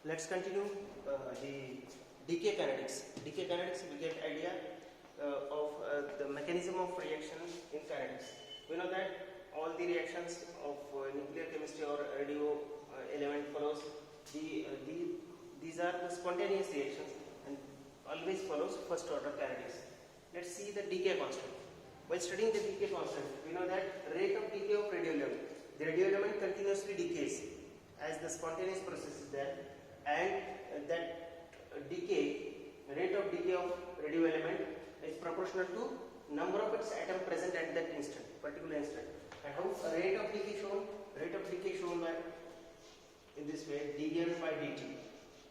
Let's continue the decay kinetics. Decay kinetics, we get idea of the mechanism of reaction in kinetics. We know that all the reactions of nuclear chemistry or radio element follows these are the spontaneous reactions and always follows first order kinetics. Let's see the decay constant. While studying the decay constant, we know that rate of decay of radio element. The radio element continuously decays as the spontaneous process is there, and that rate of decay of radio element is proportional to number of its atom present at that instant, particular instant. And how rate of decay shown? Rate of decay shown by in this way, dN by dt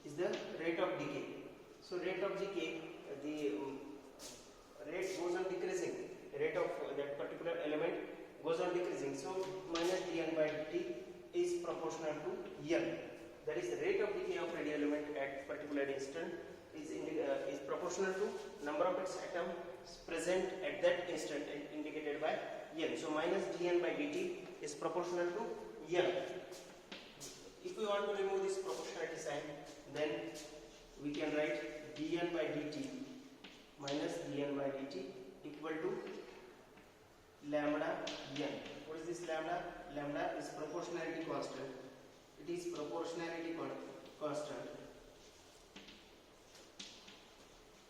is the rate of decay. So rate of decay, the rate goes on decreasing. Rate of that particular element goes on decreasing. So minus dN by dt is proportional to N. That is the rate of decay of radio element at particular instant is proportional to number of its atoms present at that instant indicated by N. So minus dN by dt is proportional to N. If we want to remove this proportionality sign, then we can write dN by dt minus dN by dt equal to lambda n. What is this lambda? Lambda is proportionality constant. It is proportionality constant.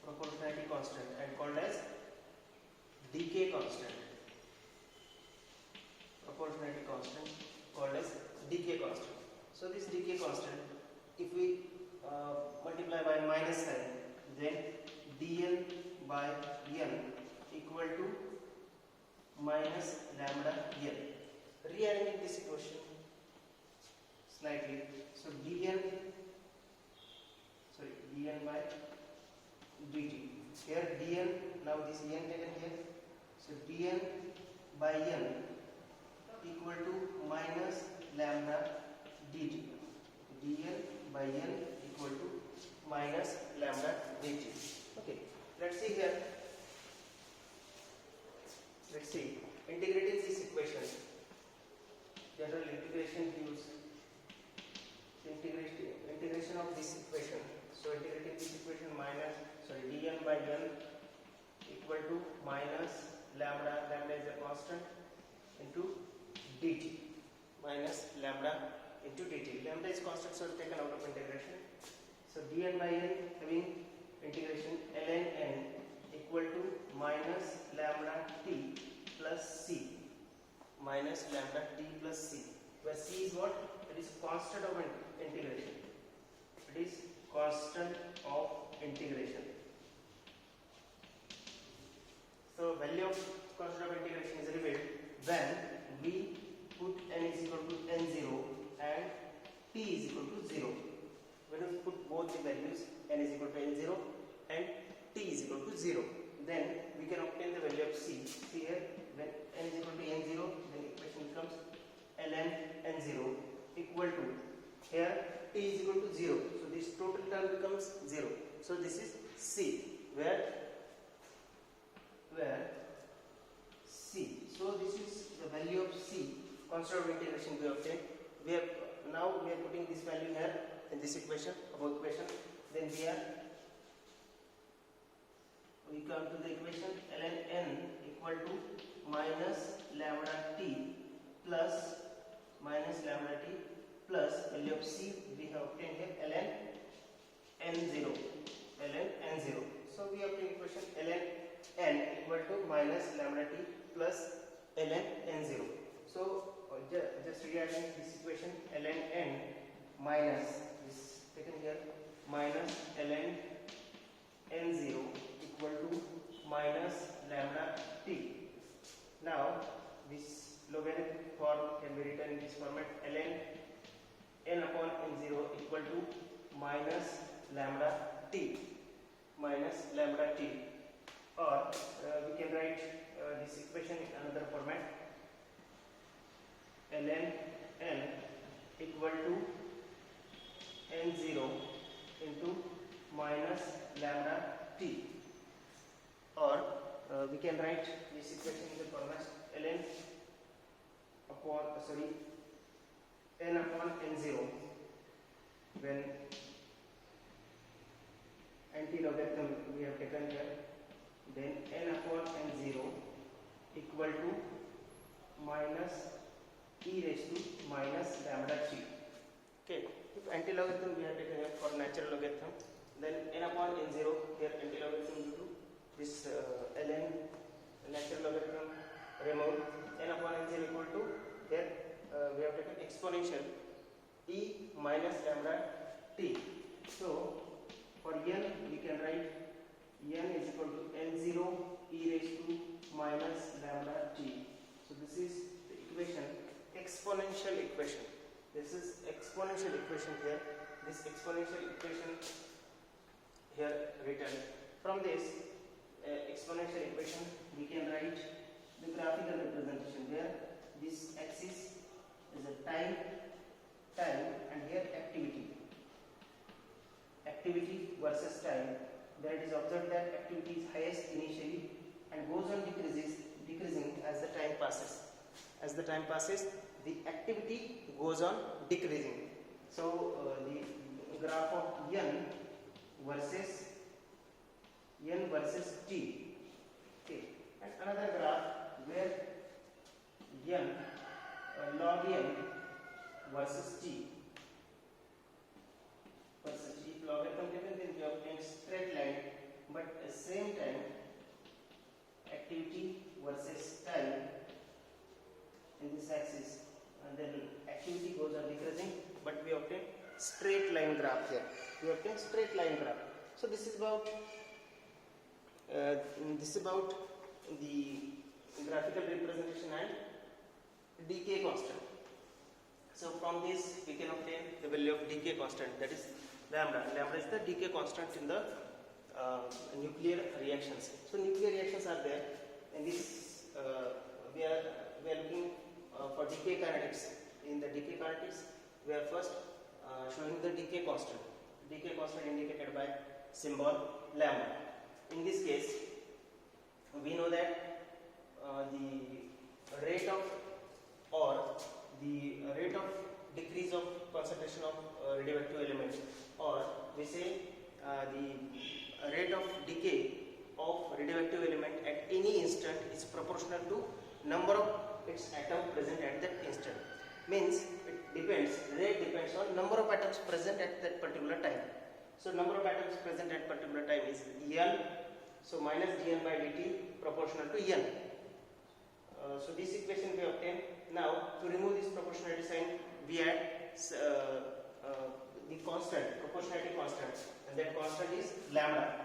Proportionality constant and called as decay constant. Proportionality constant called as decay constant. So this decay constant, if we multiply by minus sign, then dN by n equal to minus lambda n. Rearranging this equation slightly, so dN by dt. Here dN, now this n taken here, so dN by n equal to minus lambda dt. dN by n equal to minus lambda dt. Okay, let's see here. Let's see, integrating this equation, general integration gives integration of this equation. So integrating this equation dN by n equal to minus lambda is a constant, into dt, minus lambda into dt. Lambda is constant, so taken out of integration. So dN by n having integration ln n equal to minus lambda t plus c, minus lambda t plus c, where c is what? It is constant of integration. It is constant of integration. So value of constant of integration is revealed when we put n is equal to n0 and t is equal to 0. When we put both the values, n is equal to n0 and t is equal to 0, then we can obtain the value of c. Here, when n is equal to n0, then equation becomes ln n0 equal to, here t is equal to 0, so this total term becomes 0. So this is c, where c. So this is the value of c, constant of integration we obtained. Now we are putting this value here in this equation, above equation. Then we come to the equation ln n equal to minus lambda t plus value of c we have obtained here ln n0. So we obtain equation ln n equal to minus lambda t plus ln n0. So just rearrange this equation ln n minus this taken here minus ln n0 equal to minus lambda t. Now this logarithmic form can be written in this format ln n upon n0 equal to minus lambda t, or we can write this equation in another format ln n equal to n0 into minus lambda t, or we can write this equation in the format ln n upon n0, when anti-logarithm we have taken here, then n upon n0 equal to minus e raised to minus lambda t. Okay, if anti-logarithm we have taken here for natural logarithm, then n upon n0, here anti-logarithm due to this ln natural logarithm removed, n upon n0 equal to, here we have taken exponential e minus lambda t. So for n we can write n is equal to n0 e raised to minus lambda t. So this is the equation, exponential equation. This is exponential equation here. This exponential equation here written. From this exponential equation we can write the graphical representation where this axis is a time, and here activity versus time. There it is observed that activity is highest initially and goes on decreasing as the time passes. As the time passes, the activity goes on decreasing. So the graph of n versus t. Okay, and another graph where n log n versus t. If logarithm taken, then we obtain straight line, but at the same time activity versus time in this axis, and then activity goes on decreasing, but we obtain straight line graph here. We obtain straight line graph. So this is about the graphical representation and decay constant. So from this we can obtain the value of decay constant, that is lambda. Lambda is the decay constant in the nuclear reactions. So nuclear reactions are there, and this we are looking for decay kinetics. In the decay kinetics, we are first showing the decay constant. Decay constant indicated by symbol lambda. In this case, we know that the rate of decrease of concentration of radioactive elements, or we say the rate of decay of radioactive element at any instant is proportional to number of its atoms present at that instant. Means rate depends on number of atoms present at that particular time. So number of atoms present at particular time is n, so minus dn by dt proportional to n. So this equation we obtain. Now to remove this proportionality sign, we add the constant, proportionality constant, and that constant is lambda.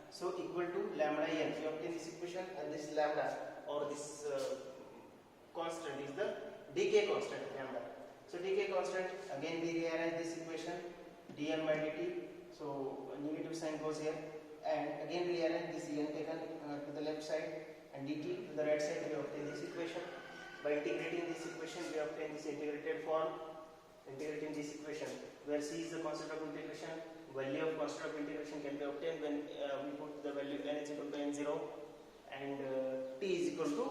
So equal to lambda n. We obtain this equation, and this lambda or this constant is the decay constant lambda. So decay constant, again we rearrange this equation, dn by dt. So negative sign goes here, and again rearrange this n taken to the left side and dt to the right side. We obtain this equation. By integrating this equation, we obtain this integrated form. Integrating this equation, where c is the constant of integration, value of constant of integration can be obtained when we put the value n is equal to n0 and t is equal to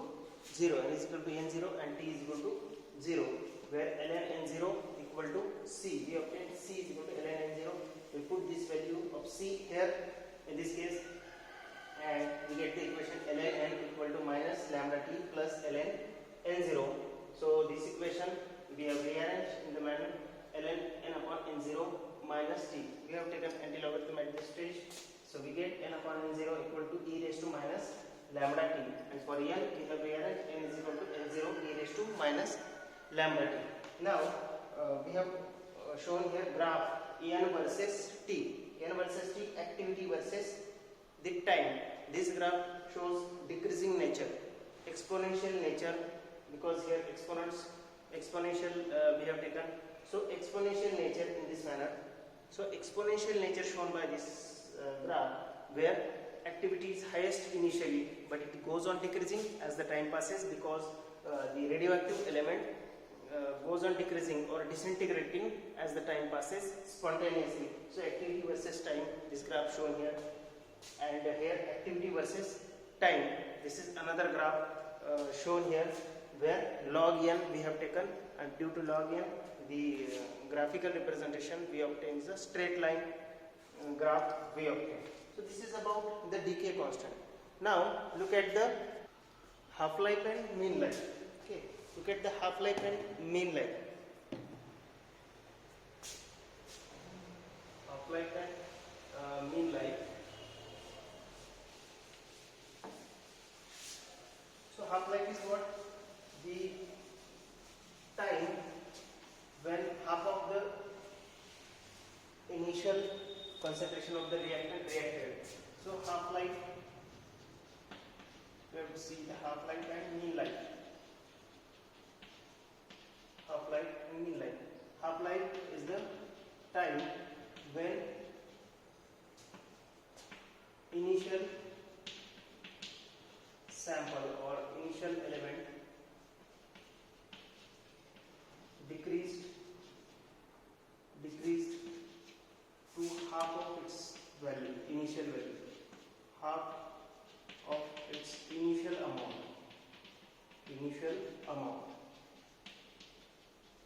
0. N is equal to n0 and t is equal to 0, where ln n0 equal to c. We obtain c is equal to ln n0. We put this value of c here in this case, and we get the equation ln n equal to minus lambda t plus ln n0. So this equation we have rearranged in the manner ln n upon n0 minus t. We have taken anti-logarithm at this stage, so we get n upon n0 equal to e raised to minus lambda t, and for n we have rearranged n is equal to n0 e raised to minus lambda t. Now we have shown here graph n versus t, activity versus the time. This graph shows decreasing nature, exponential nature, because here exponential we have taken. So exponential nature in this manner. So exponential nature shown by this graph, where activity is highest initially, but it goes on decreasing as the time passes, because the radioactive element goes on decreasing or disintegrating as the time passes spontaneously. So activity versus time, this graph shown here, and here activity versus time. This is another graph shown here, where log n we have taken, and due to log n the graphical representation we obtain is a straight line graph we obtain. So this is about the decay constant. Now look at the half-life and mean life. Okay, look at the half-life and mean life. Half-life and mean life. So half-life is what? The time when half of the initial concentration of the reactant reacted. So half-life, we have to see the half-life and mean life. Half-life and mean life. Half-life is the time when initial sample or initial element decreased to half of its value, initial value, half of its initial amount.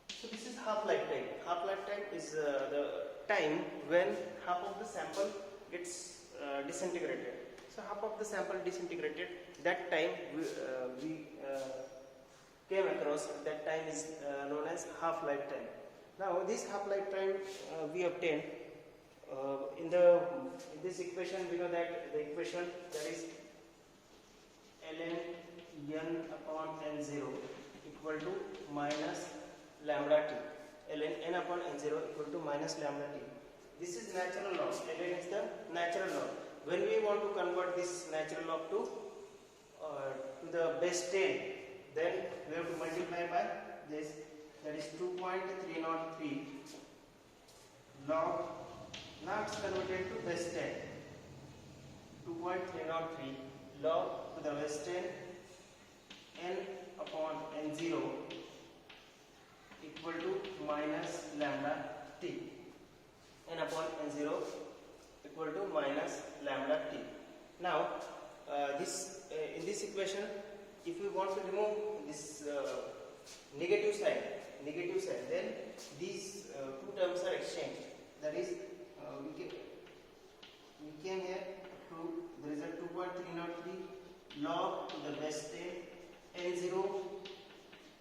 So this is half-life time. Half-life time is the time when half of the sample gets disintegrated. So half of the sample disintegrated, that time we came across, that time is known as half-life time. Now this half-life time we obtain in this equation. We know that the equation, that is ln n upon n0 equal to minus lambda t. Ln n upon n0 equal to minus lambda t. This is natural log. Ln is the natural log. When we want to convert this natural log to the base 10, then we have to multiply by this, that is 2.303 log. Now it's converted to base 10. 2.303 log to the base 10 n upon n0 equal to minus lambda t. N upon n0 equal to minus lambda t. Now in this equation, if we want to remove this negative sign, then these two terms are exchanged. That is, we came here to, there is a 2.303 log to the base 10 n0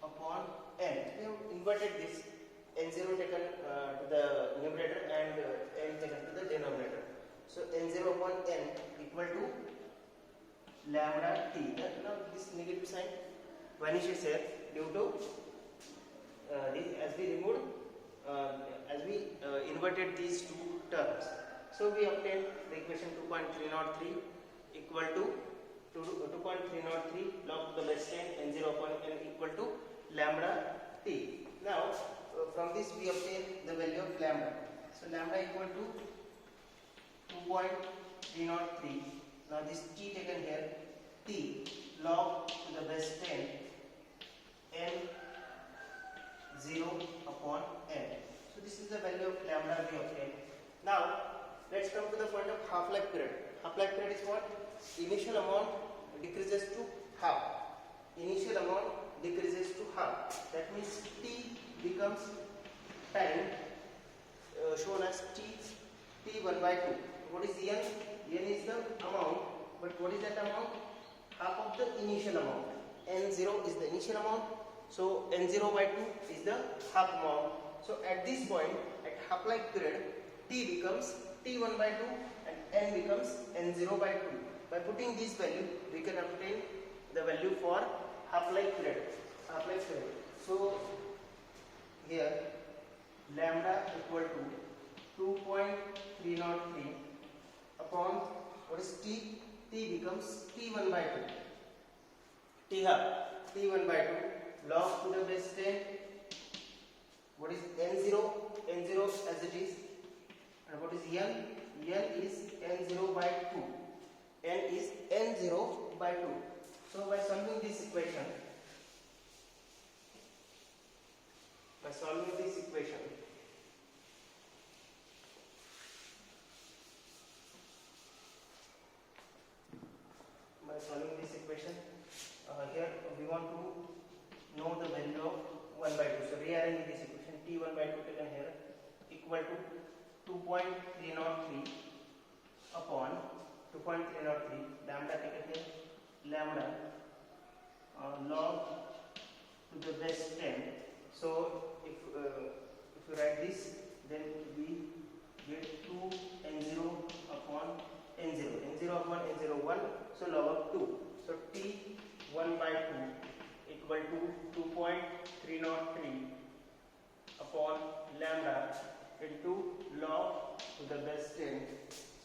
upon n. We have inverted this, n0 taken to the numerator and n taken to the denominator. So n0 upon n equal to lambda t. Now this negative sign vanishes here due to as we removed, as we inverted these two terms. So we obtained the equation 2.303 equal to 2.303 log to the base 10 n0 upon n equal to lambda t. Now from this we obtain the value of lambda. So lambda equal to 2.303. Now this t taken here, t log to the base 10 n 0 upon n. So this is the value of lambda we obtained. Now let's come to the point of half-life period. Half-life period is what? Initial amount decreases to half. Initial amount decreases to half. That means t becomes time shown as t1 by 2. What is n? N is the amount, but what is that amount? Half of the initial amount. N0 is the initial amount, so N0 by 2 is the half amount. So at this point, at half-life period, t becomes t1 by 2 and n becomes n0 by 2. By putting this value, we can obtain the value for half-life period. So here lambda equal to 2.303 upon what is t? T becomes t1 by 2. T1 by 2 log to the base 10. What is n0? N0 as it is. And what is n? N is n0 by 2. N is n0 by 2. So by solving this equation, here we want to know the value of 1 by 2. So rearrange this equation, t1 by 2 taken here equal to 2.303 upon 2.303 lambda क्या कहते हैं lambda log to the base 10. So if you write this, then we get 2n0 upon n0 upon n01, so log of 2. So t 1 by 2 equal to 2.303 upon lambda into log to the base 10.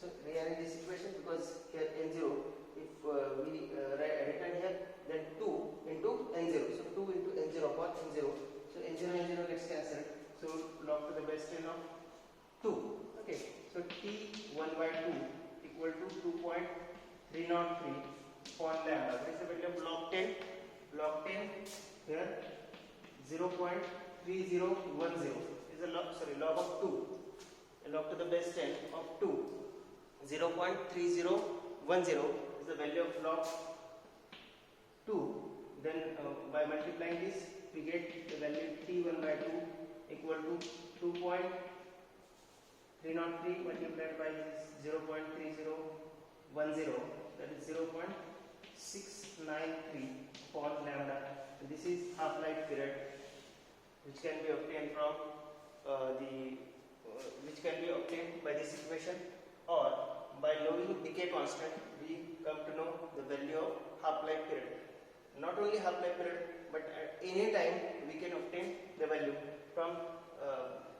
So rearrange this equation because here n0, if we written here, then 2 into n0. So 2 into n0 upon n0. So n0 gets cancelled. So log to the base 10 of 2. Okay. So t 1 by 2 equal to 2.303 upon lambda. What is the value of log 10? Log 10 here 0.3010 is a log. Sorry, log of 2. A log to the base 10 of 2. 0.3010 is the value of log 2. Then by multiplying this, we get the value t1 by 2 equal to 2.303 multiplied by this 0.3010, that is 0.693 upon lambda. And this is half-life period, which can be obtained from which can be obtained by this equation, or by knowing decay constant we come to know the value of half-life period. Not only half-life period, but at any time we can obtain the value from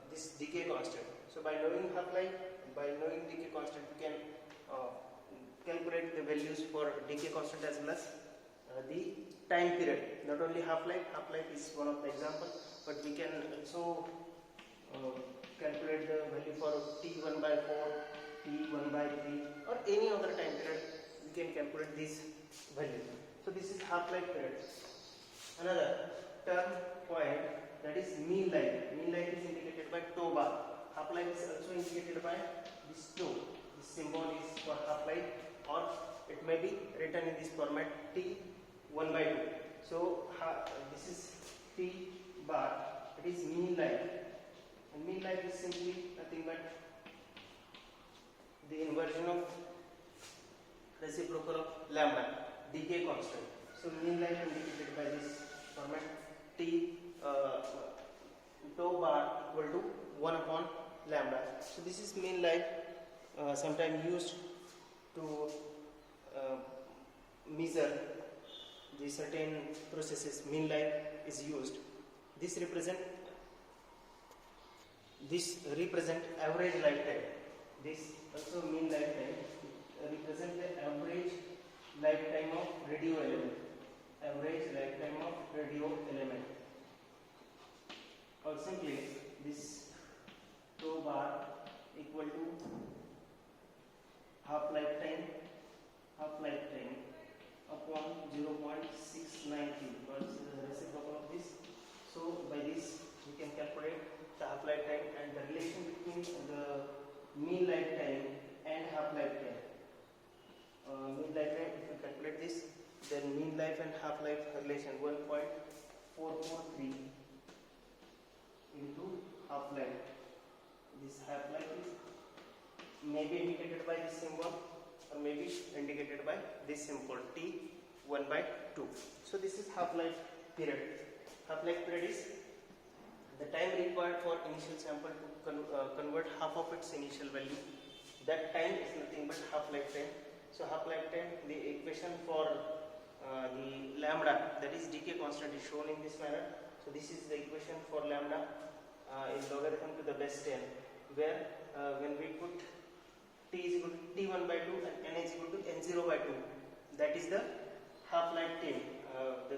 this decay constant. So by knowing half-life, by knowing decay constant, we can calculate the values for decay constant as well as the time period. Not only half-life is one of the example, but we can also calculate the value for t1 by 4, t1 by 3, or any other time period. We can calculate this value. So this is half-life period. Another term point, that is mean life. Mean life is indicated by tau bar. Half-life is also indicated by this tau. This symbol is for half-life, or it may be written in this format t1 by 2. So this is t bar. It is mean life. And mean life is simply nothing but the inversion of reciprocal of lambda, decay constant. So mean life indicated by this format t tau bar equal to 1 upon lambda. So this is mean life, sometimes used to measure the certain processes. Mean life is used. This represent average lifetime. This also mean lifetime represent the average lifetime of radio element. Average lifetime of radio element. Or simply this tau bar equal to half-life time upon 0.693, because the reciprocal of this. So by this we can calculate the half-life time and the relation between the mean lifetime and half-life time. Mean lifetime, if you calculate this, then mean life and half-life relation 1.443 into half-life. This half-life is maybe indicated by this symbol, or maybe indicated by this symbol t1 by 2. So this is half-life period. Half-life period is the time required for initial sample to convert half of its initial value. That time is nothing but half-life time. So half-life time, the equation for the lambda, that is decay constant, is shown in this manner. So this is the equation for lambda in logarithm to the base 10, where when we put t is equal to t1 by 2 and n is equal to n0 by 2, that is the half-life time. The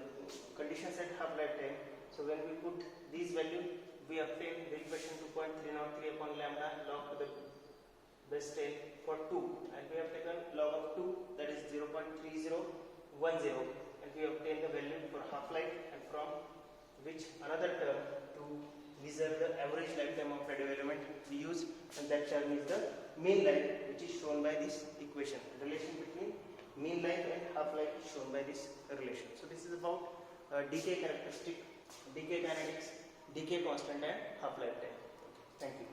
condition set half-life time. So when we put these values, we obtain the equation 2.303 upon lambda log to the base 10 for 2, and we have taken log of 2, that is 0.3010, and we obtain the value for half-life, and from which another term to measure the average lifetime of radio element we use, and that term is the mean life, which is shown by this equation. The relation between mean life and half-life is shown by this relation. So this is about decay characteristic, decay dynamics, decay constant, and half-life time. Thank you.